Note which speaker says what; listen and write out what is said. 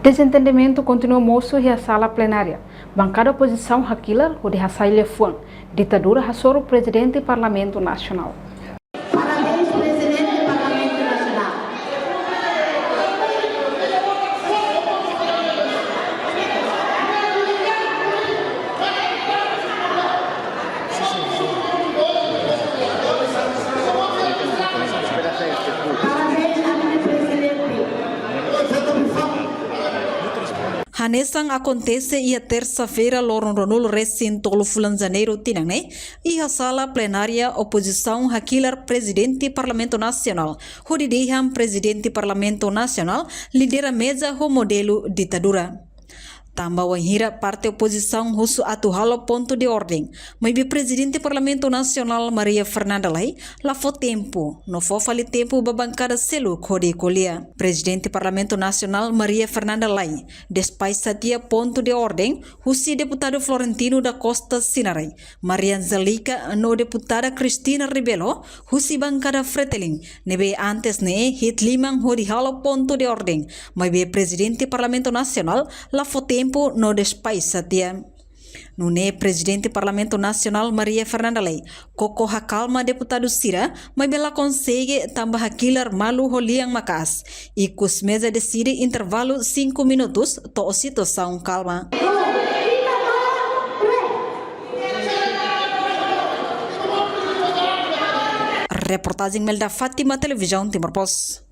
Speaker 1: Desentendimento continua moço e a sala plenária. Bancada oposição Hakila, o de Hassai Lefuan. Ditadura Hassoro, presidente do Parlamento Nacional.
Speaker 2: Parabéns, presidente do Parlamento Nacional.
Speaker 3: Hanesang acontece ia terça-feira loron-ronul recinto fulan janeiro tinang e a sala plenária oposição Hakilar presidente Parlamento Nacional Hodidiham presidente Parlamento Nacional lidera mesa ho modelo ditadura. Tambah wahira parte oposição husu atuhalo ponto de ordem. Maybe presidente Parlamento Nacional Maria Fernanda Lai lafo tempo. No fofali tempo babancada selu kode kolia. Presidente Parlamento Nacional Maria Fernanda Lai. Despais satia ponto de ordem, husi deputado Florentino da Costa Sinarai. Maria Angelica no deputada Cristina Rebelo, husi bancada Freteling. Nebe antes ne hit limang hodi halo ponto de ordem. Maybe presidente Parlamento Nacional lafo tempo no despais satia. Nune presidente Parlamento Nacional Maria Fernanda Lai, Koko Hakalma deputado Sira, mas bela consegue tambah Hakilar malu holiang makas. E kus mesa decide intervalo 5 minutos, to situação calma. Reportagem Melda Fátima, Televisão Timor Post.